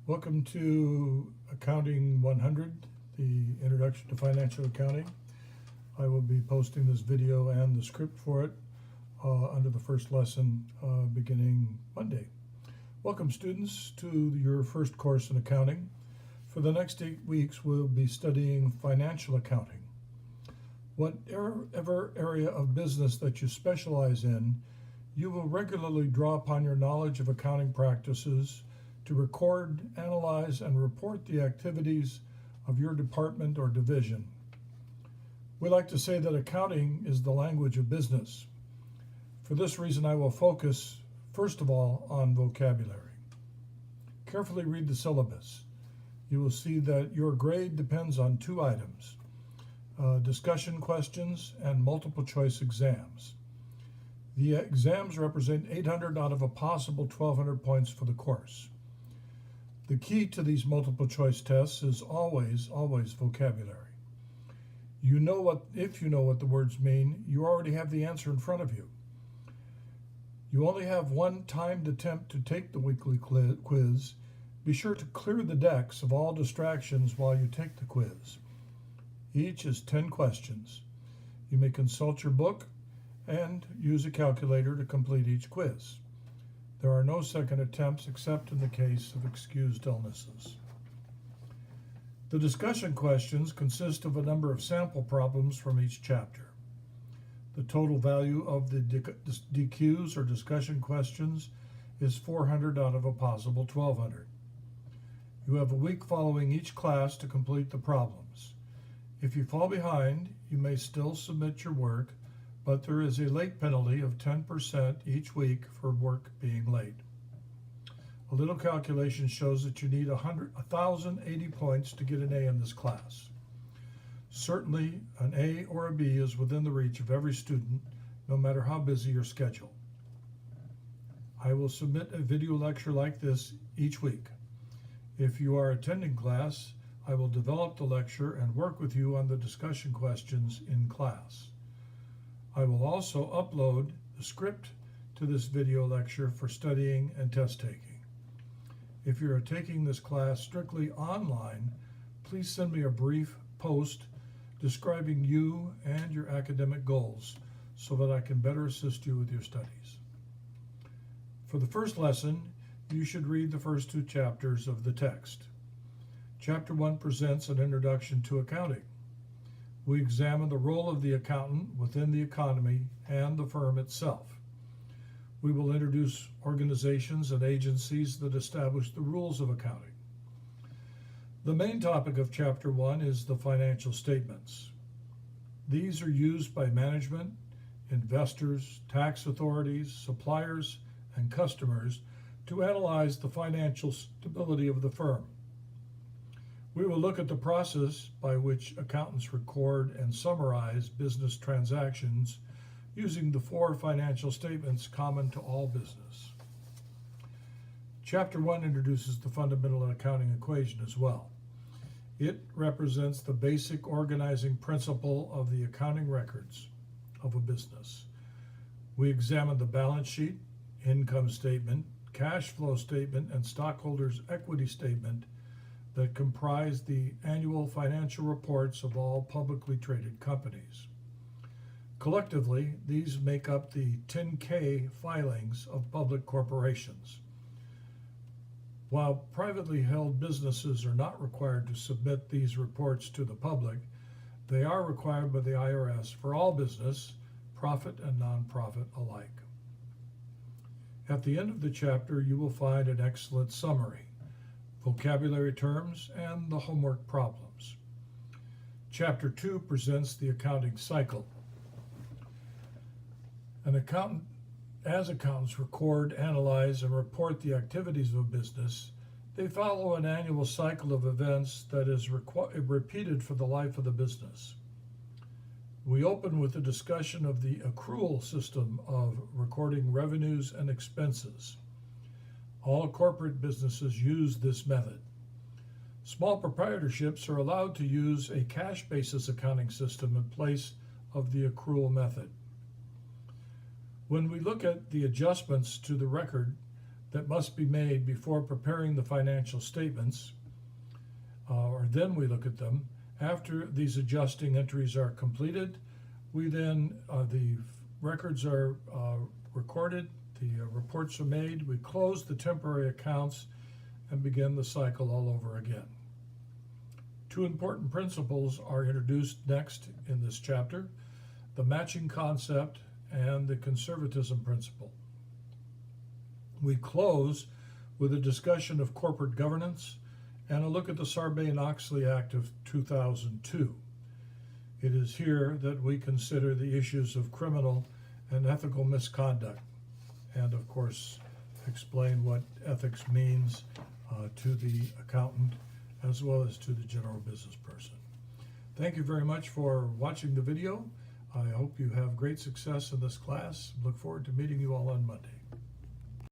Welcome to Accounting 100, the Introduction to Financial Accounting. I will be posting this video and the script for it under the first lesson beginning Monday. Welcome students to your first course in accounting. For the next 8 weeks we'll be studying financial accounting. Whatever area of business that you specialize in, you will regularly draw upon your knowledge of accounting practices to record, analyze, and report the activities of your department or division. We like to say that accounting is the language of business. For this reason, I will focus, first of all, on vocabulary. Carefully read the syllabus. You will see that your grade depends on 2 items, discussion questions and multiple choice exams. The exams represent 800 out of a possible 1,200 points for the course. The key to these multiple choice tests is always vocabulary. If you know what the words mean, you already have the answer in front of you. You only have one timed attempt to take the weekly quiz. Be sure to clear the decks of all distractions while you take the quiz. Each is 10 questions. You may consult your book and use a calculator to complete each quiz. There are no second attempts except in the case of excused illnesses. The discussion questions consist of a number of sample problems from each chapter. The total value of the DQs or discussion questions is 400 out of a possible 1,200. You have a week following each class to complete the problems. If you fall behind, you may still submit your work, but there is a late penalty of 10% each week for work being late. A little calculation shows that you need 1,080 points to get an A in this class. Certainly, an A or a B is within the reach of every student, no matter how busy your schedule. I will submit a video lecture like this each week. If you are attending class, I will develop the lecture and work with you on the discussion questions in class. I will also upload the script to this video lecture for studying and test taking. If you are taking this class strictly online, please send me a brief post describing you and your academic goals so that I can better assist you with your studies. For the first lesson, you should read the first 2 chapters of the text. Chapter 1 presents an introduction to accounting. We examine the role of the accountant within the economy and the firm itself. We will introduce organizations and agencies that establish the rules of accounting. The main topic of Chapter 1 is the financial statements. These are used by management, investors, tax authorities, suppliers, and customers to analyze the financial stability of the firm. We will look at the process by which accountants record and summarize business transactions using the 4 financial statements common to all business. Chapter 1 introduces the fundamental accounting equation as well. It represents the basic organizing principle of the accounting records of a business. We examine the balance sheet, income statement, cash flow statement, and stockholders' equity statement that comprise the annual financial reports of all publicly traded companies. Collectively, these make up the 10K filings of public corporations. While privately held businesses are not required to submit these reports to the public, they are required by the IRS for all business, profit and nonprofit alike. At the end of the chapter, you will find an excellent summary, vocabulary terms, and the homework problems. Chapter 2 presents the accounting cycle. As accountants record, analyze, and report the activities of a business, they follow an annual cycle of events that is repeated for the life of the business. We open with a discussion of the accrual system of recording revenues and expenses. All corporate businesses use this method. Small proprietorships are allowed to use a cash basis accounting system in place of the accrual method. When we look at the adjustments to the record, that must be made before preparing the financial statements, or then we look at them. After these adjusting entries are completed, we then, the records are recorded, the reports are made, we close the temporary accounts and begin the cycle all over again. Two important principles are introduced next in this chapter: the matching concept and the conservatism principle. We close with a discussion of corporate governance and a look at the Sarbanes-Oxley Act of 2002. It is here that we consider the issues of criminal and ethical misconduct, and of course explain what ethics means to the accountant as well as to the general business person. Thank you very much for watching the video. I hope you have great success in this class. Look forward to meeting you all on Monday.